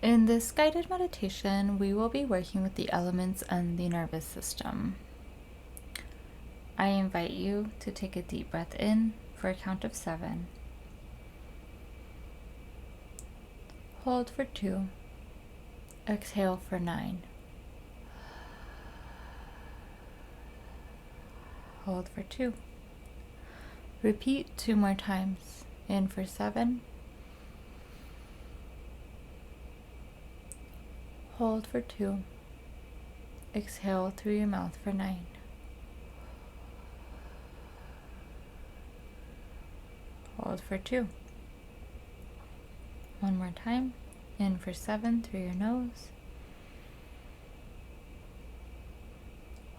In this guided meditation, we will be working with the elements and the nervous system. I invite you to take a deep breath in for a count of 7. Hold for 2. Exhale for 9. Hold for 2. Repeat 2 more times. In for 7. Hold for 2. Exhale through your mouth for 9. Hold for 2. One more time. In for 7 through your nose.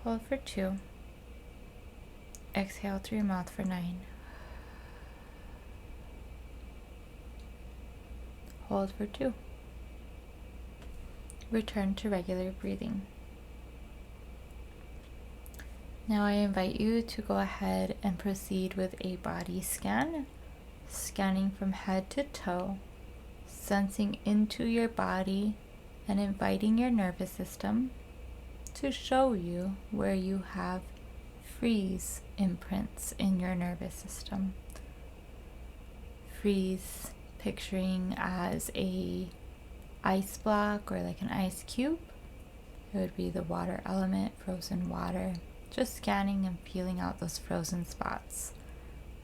Hold for 2. Exhale through your mouth for 9. Hold for 2. Return to regular breathing. Now I invite you to go ahead and proceed with a body scan, scanning from head to toe, sensing into your body and inviting your nervous system to show you where you have freeze imprints in your nervous system. Freeze picturing as a ice block or like an ice cube. It would be the water element, frozen water. Just scanning and feeling out those frozen spots.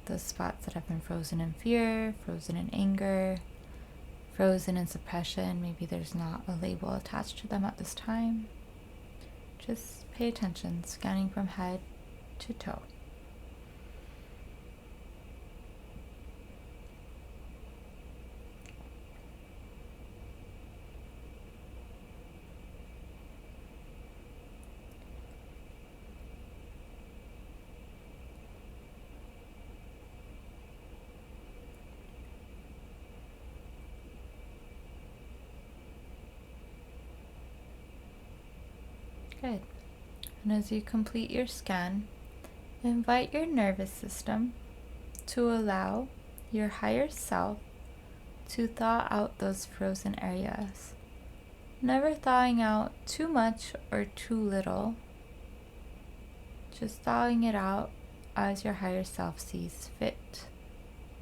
Those spots that have been frozen in fear, frozen in anger, frozen in suppression. Maybe there's not a label attached to them at this time. Just pay attention, scanning from head to toe. Good. And as you complete your scan, invite your nervous system to allow your higher self to thaw out those frozen areas. Never thawing out too much or too little. Just thawing it out as your higher self sees fit.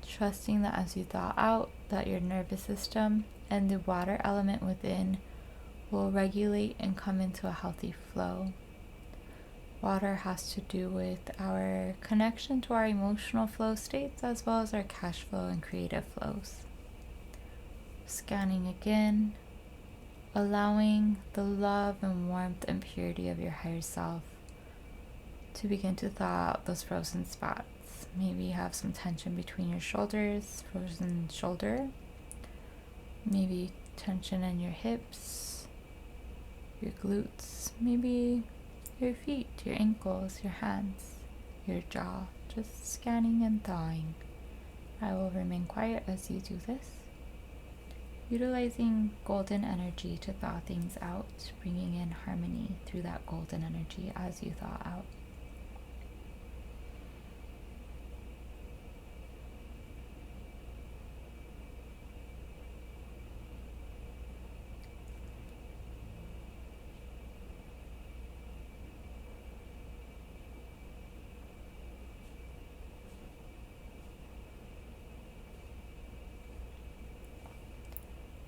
Trusting that as you thaw out, that your nervous system and the water element within will regulate and come into a healthy flow. Water has to do with our connection to our emotional flow states as well as our cash flow and creative flows. Scanning again, allowing the love and warmth and purity of your higher self to begin to thaw out those frozen spots. Maybe you have some tension between your shoulders, frozen shoulder. Maybe tension in your hips, your glutes, maybe your feet, your ankles, your hands, your jaw. Just scanning and thawing. I will remain quiet as you do this. Utilizing golden energy to thaw things out, bringing in harmony through that golden energy as you thaw out.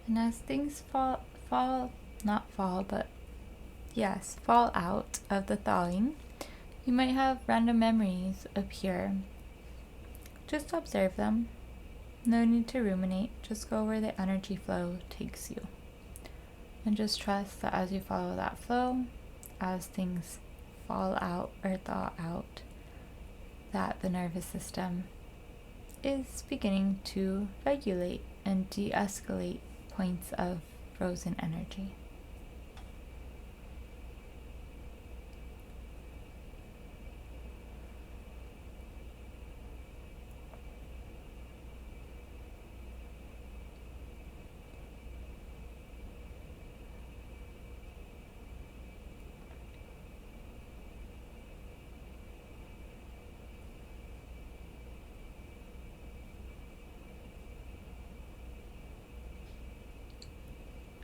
And as things fall out of the thawing, you might have random memories appear. Just observe them. No need to ruminate. Just go where the energy flow takes you. And just trust that as you follow that flow, as things fall out or thaw out, that the nervous system is beginning to regulate and de-escalate points of frozen energy.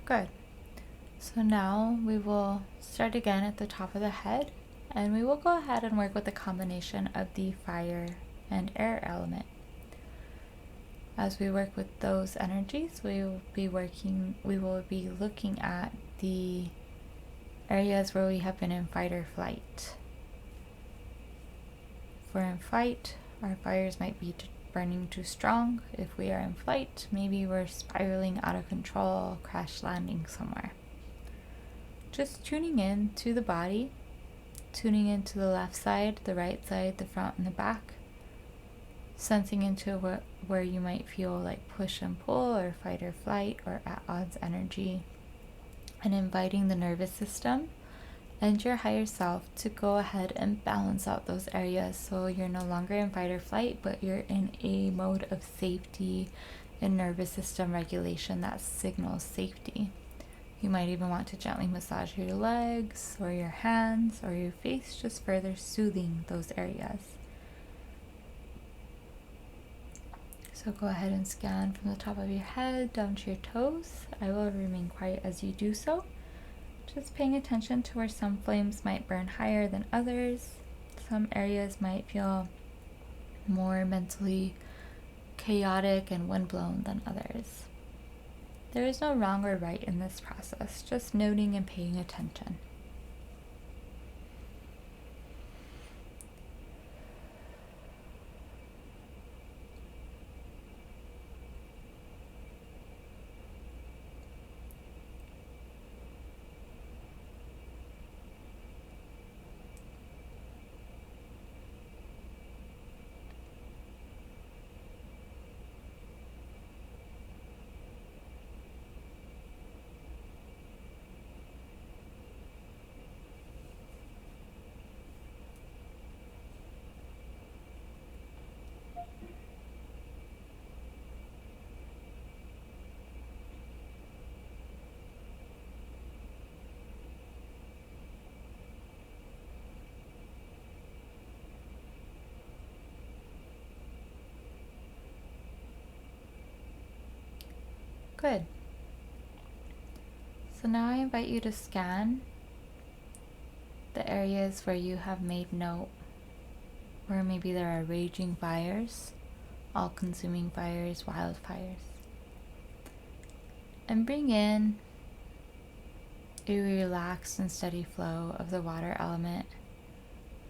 Good. So now we will start again at the top of the head, and we will go ahead and work with a combination of the fire and air element. As we work with those energies, we will be looking at the areas where we have been in fight or flight. If we're in fight, our fires might be burning too strong. If we are in flight, maybe we're spiraling out of control, crash landing somewhere. Just tuning in to the body, tuning into the left side, the right side, the front and the back, sensing into where you might feel like push and pull or fight or flight or at odds energy, and inviting the nervous system and your higher self to go ahead and balance out those areas so you're no longer in fight or flight, but you're in a mode of safety and nervous system regulation that signals safety. You might even want to gently massage your legs or your hands or your face, just further soothing those areas. So go ahead and scan from the top of your head down to your toes. I will remain quiet as you do so, just paying attention to where some flames might burn higher than others. Some areas might feel more mentally chaotic and windblown than others. There is no wrong or right in this process, just noting and paying attention. Good. So now I invite you to scan the areas where you have made note, where maybe there are raging fires, all-consuming fires, wildfires. And bring in a relaxed and steady flow of the water element,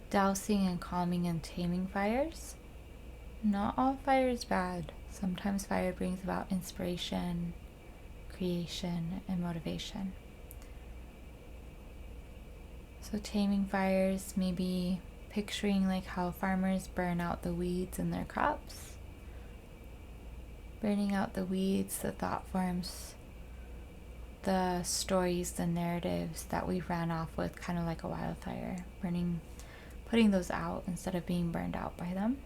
dousing and calming and taming fires. Not all fire is bad. Sometimes fire brings about inspiration, creation, and motivation. So taming fires, maybe picturing like how farmers burn out the weeds in their crops. Burning out the weeds, the thought forms, the stories, the narratives that we ran off with, kind of like a wildfire, putting those out instead of being burned out by them.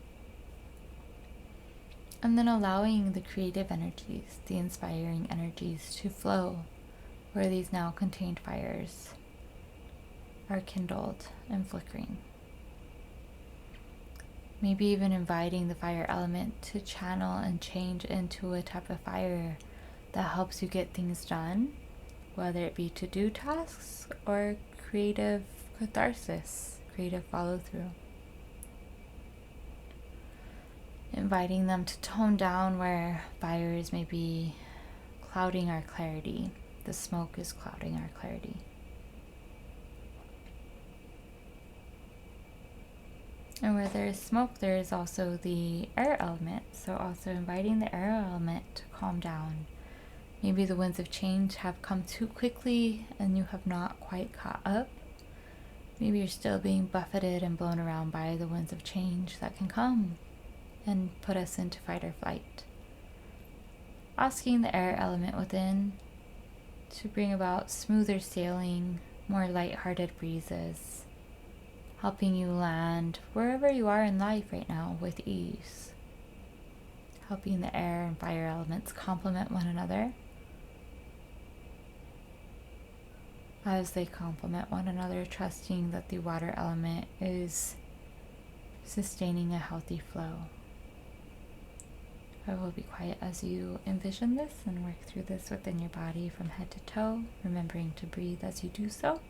And then allowing the creative energies, the inspiring energies to flow where these now contained fires are kindled and flickering. Maybe even inviting the fire element to channel and change into a type of fire that helps you get things done, whether it be to-do tasks or creative catharsis, creative follow-through. Inviting them to tone down where fires may be clouding our clarity. The smoke is clouding our clarity. And where there is smoke, there is also the air element. So also inviting the air element to calm down. Maybe the winds of change have come too quickly and you have not quite caught up. Maybe you're still being buffeted and blown around by the winds of change that can come and put us into fight or flight. Asking the air element within to bring about smoother sailing, more lighthearted breezes, helping you land wherever you are in life right now with ease. Helping the air and fire elements complement one another as they complement one another, trusting that the water element is sustaining a healthy flow. I will be quiet as you envision this and work through this within your body from head to toe, remembering to breathe as you do so,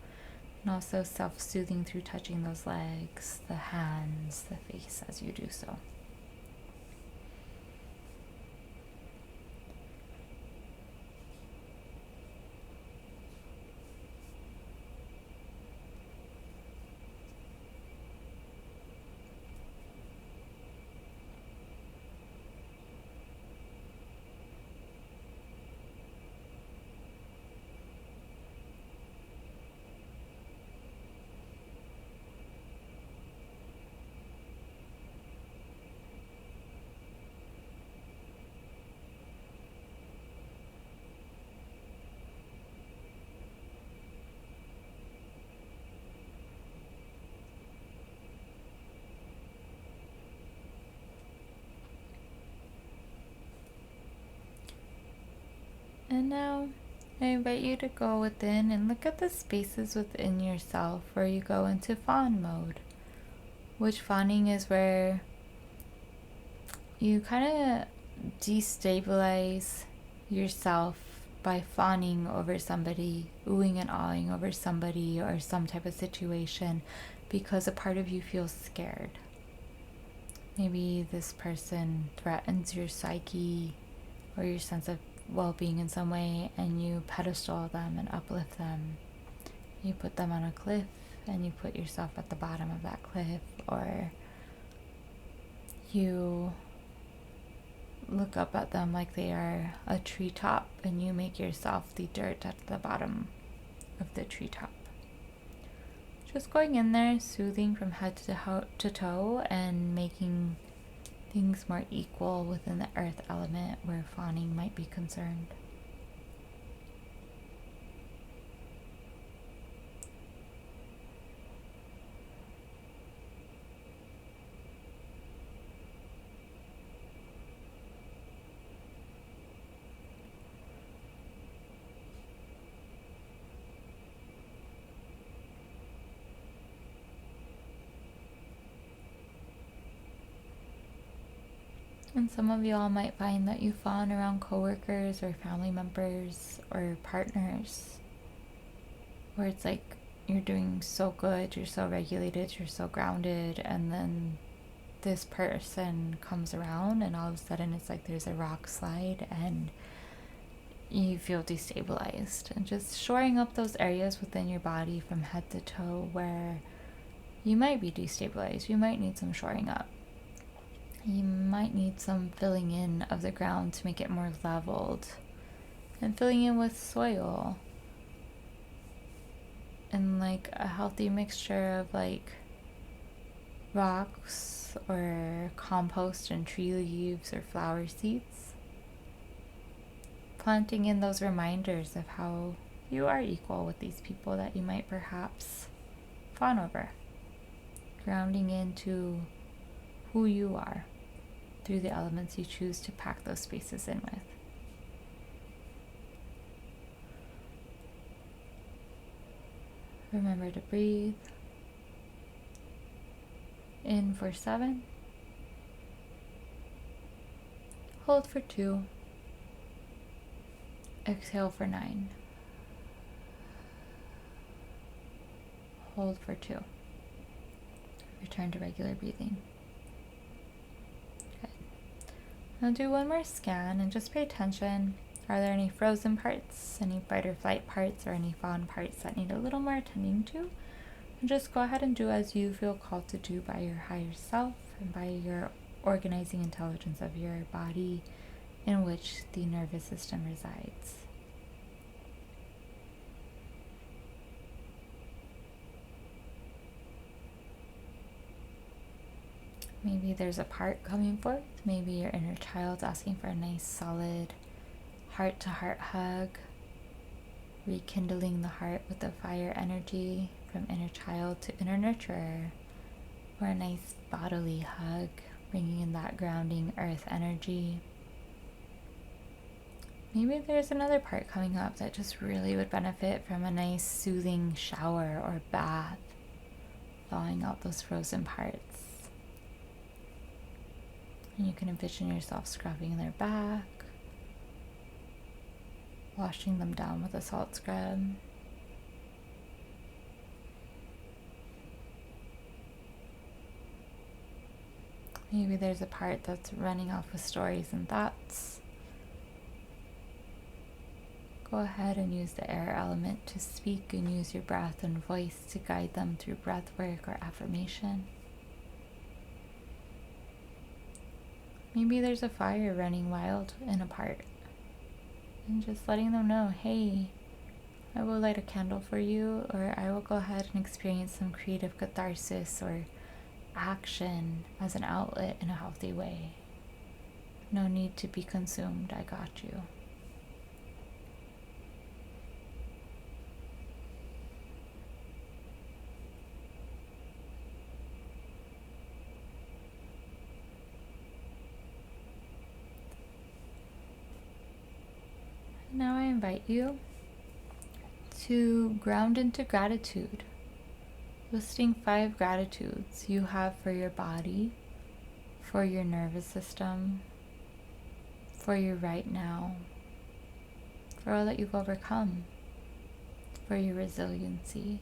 and also self-soothing through touching those legs, the hands, the face as you do so. And now I invite you to go within and look at the spaces within yourself where you go into fawn mode, which fawning is where you kind of destabilize yourself by fawning over somebody, oohing and awing over somebody or some type of situation because a part of you feels scared. Maybe this person threatens your psyche or your sense of well-being in some way, and you pedestal them and uplift them. You put them on a cliff and you put yourself at the bottom of that cliff, or you look up at them like they are a treetop and you make yourself the dirt at the bottom of the treetop. Just going in there, soothing from head to toe and making things more equal within the earth element where fawning might be concerned. And some of y'all might find that you fawn around coworkers or family members or partners, where it's like you're doing so good, you're so regulated, you're so grounded, and then this person comes around and all of a sudden it's like there's a rock slide and you feel destabilized. And just shoring up those areas within your body from head to toe where you might be destabilized, you might need some shoring up. You might need some filling in of the ground to make it more leveled, and filling in with soil and like a healthy mixture of like rocks or compost and tree leaves or flower seeds. Planting in those reminders of how you are equal with these people that you might perhaps fawn over. Grounding into who you are through the elements you choose to pack those spaces in with. Remember to breathe. In for 7. Hold for 2. Exhale for 9. Hold for 2. Return to regular breathing. I'll do one more scan and just pay attention. Are there any frozen parts, any fight or flight parts, or any fawn parts that need a little more attending to? And just go ahead and do as you feel called to do by your higher self and by your organizing intelligence of your body in which the nervous system resides. Maybe there's a part coming forth. Maybe your inner child's asking for a nice, solid, heart-to-heart hug, rekindling the heart with the fire energy from inner child to inner nurturer, or a nice bodily hug, bringing in that grounding earth energy. Maybe there's another part coming up that just really would benefit from a nice, soothing shower or bath, thawing out those frozen parts. And you can envision yourself scrubbing their back, washing them down with a salt scrub. Maybe there's a part that's running off with stories and thoughts. Go ahead and use the air element to speak, and use your breath and voice to guide them through breath work or affirmation. Maybe there's a fire running wild in a part, and just letting them know, hey, I will light a candle for you, or I will go ahead and experience some creative catharsis or action as an outlet in a healthy way. No need to be consumed. I got you. Now I invite you to ground into gratitude, listing 5 gratitudes you have for your body, for your nervous system, for your right now, for all that you've overcome, for your resiliency,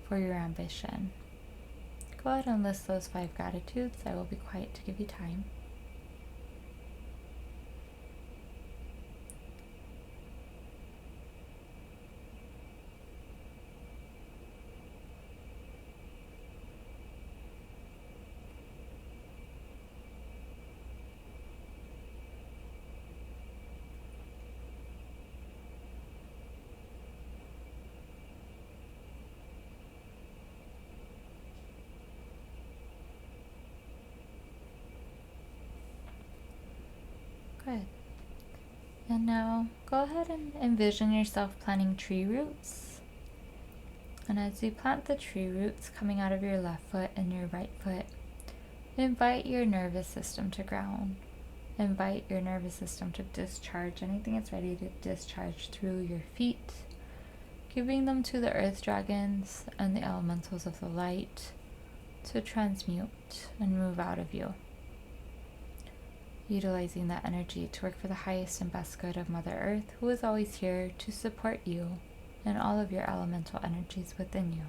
for your ambition. Go ahead and list those 5 gratitudes. I will be quiet to give you time. Good. And now go ahead and envision yourself planting tree roots. And as you plant the tree roots coming out of your left foot and your right foot, invite your nervous system to ground. Invite your nervous system to discharge anything it's ready to discharge through your feet, giving them to the earth dragons and the elementals of the light to transmute and move out of you. Utilizing that energy to work for the highest and best good of Mother Earth, who is always here to support you and all of your elemental energies within you.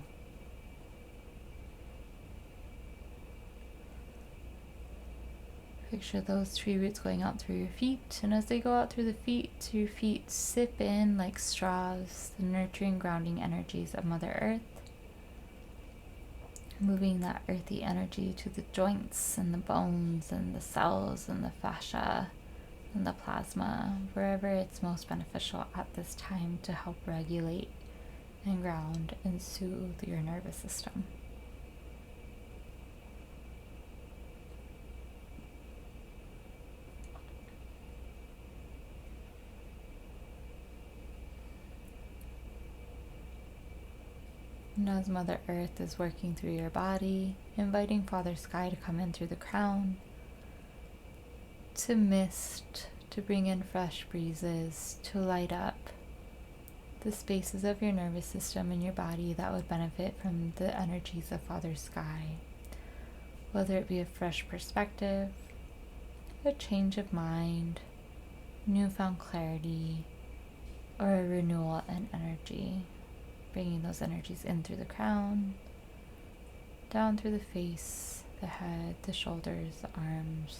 Picture those tree roots going out through your feet, and as they go out through the feet, your feet sip in like straws the nurturing, grounding energies of Mother Earth, moving that earthy energy to the joints and the bones and the cells and the fascia and the plasma, wherever it's most beneficial at this time to help regulate and ground and soothe your nervous system. And as Mother Earth is working through your body, inviting Father Sky to come in through the crown, to mist, to bring in fresh breezes, to light up the spaces of your nervous system and your body that would benefit from the energies of Father Sky. Whether it be a fresh perspective, a change of mind, newfound clarity, or a renewal in energy. Bringing those energies in through the crown, down through the face, the head, the shoulders, the arms,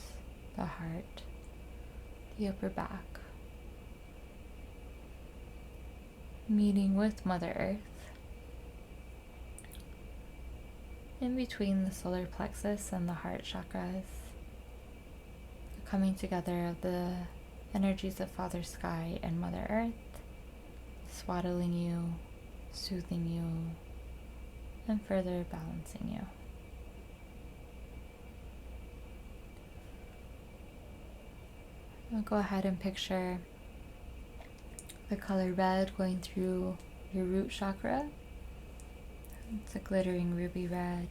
the heart, the upper back. Meeting with Mother Earth in between the solar plexus and the heart chakras. The coming together of the energies of Father Sky and Mother Earth, swaddling you, soothing you, and further balancing you. Now go ahead and picture the color red going through your root chakra. It's a glittering ruby red.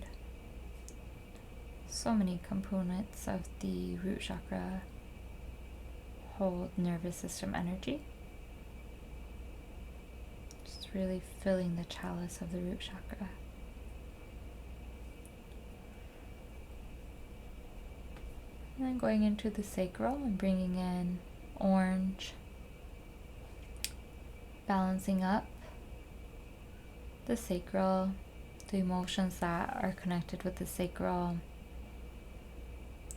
So many components of the root chakra hold nervous system energy. Really filling the chalice of the root chakra. And then going into the sacral and bringing in orange, balancing up the sacral, the emotions that are connected with the sacral,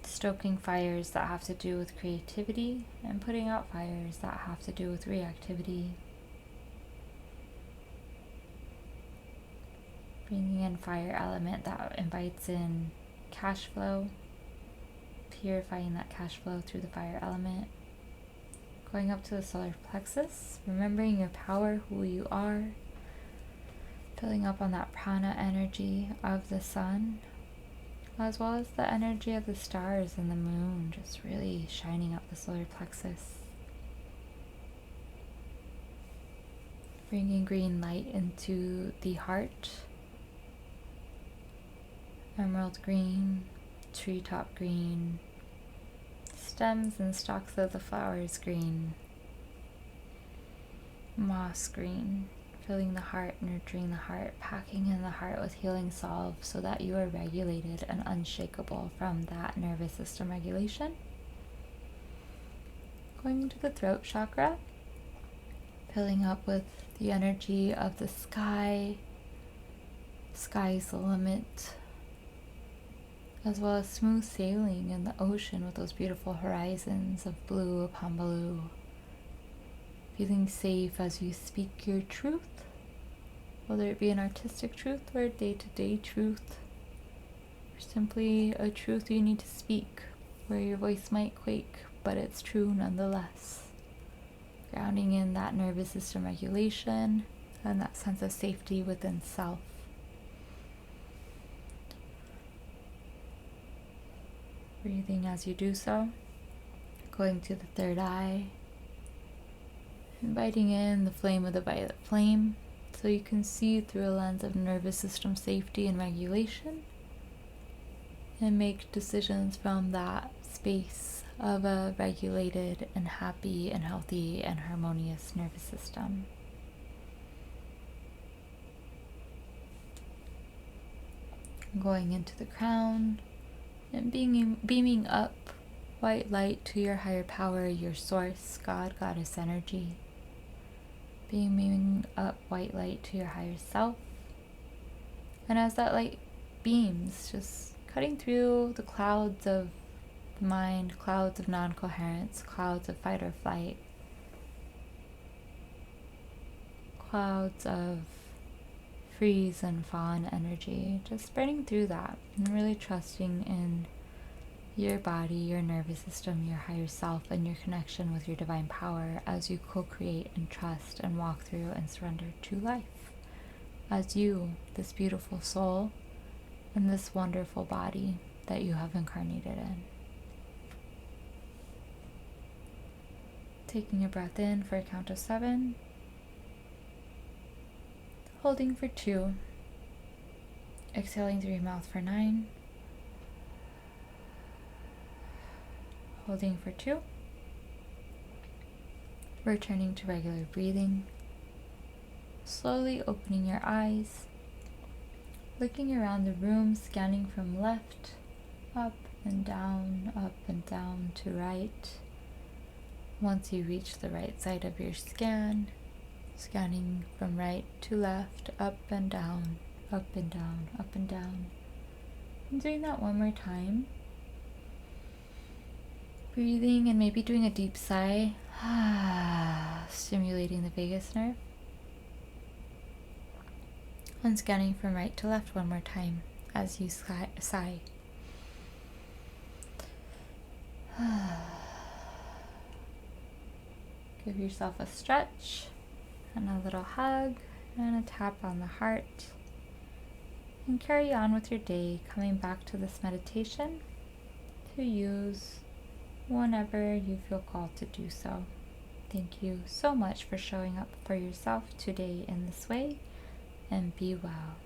stoking fires that have to do with creativity and putting out fires that have to do with reactivity. Bringing in fire element that invites in cash flow, purifying that cash flow through the fire element. Going up to the solar plexus, remembering your power, who you are, filling up on that prana energy of the sun, as well as the energy of the stars and the moon, just really shining up the solar plexus. Bringing green light into the heart, emerald green, treetop green, stems and stalks of the flowers green, moss green, filling the heart, nurturing the heart, packing in the heart with healing salve so that you are regulated and unshakable from that nervous system regulation. Going into the throat chakra, filling up with the energy of the sky. Sky's the limit, as well as smooth sailing in the ocean with those beautiful horizons of blue upon blue. Feeling safe as you speak your truth, whether it be an artistic truth or a day-to-day truth, or simply a truth you need to speak where your voice might quake, but it's true nonetheless. Grounding in that nervous system regulation and that sense of safety within self. Breathing as you do so, going to the third eye, inviting in the flame of the violet flame so you can see through a lens of nervous system safety and regulation and make decisions from that space of a regulated and happy and healthy and harmonious nervous system. Going into the crown and beaming up white light to your higher power, your source, God, Goddess energy. Beaming up white light to your higher self. And as that light beams, just cutting through the clouds of the mind, clouds of non-coherence, clouds of fight or flight, clouds of freeze and fawn energy, just spreading through that and really trusting in your body, your nervous system, your higher self, and your connection with your divine power as you co-create and trust and walk through and surrender to life as you, this beautiful soul, and this wonderful body that you have incarnated in. Taking a breath in for a count of 7. Holding for 2. Exhaling through your mouth for 9. Holding for 2. Returning to regular breathing. Slowly opening your eyes. Looking around the room, scanning from left, up and down to right. Once you reach the right side of your scan, scanning from right to left, up and down, up and down, up and down. And doing that one more time. Breathing and maybe doing a deep sigh, stimulating the vagus nerve. And scanning from right to left one more time as you sigh. Give yourself a stretch and a little hug and a tap on the heart. And carry on with your day, coming back to this meditation to use whenever you feel called to do so. Thank you so much for showing up for yourself today in this way, and be well.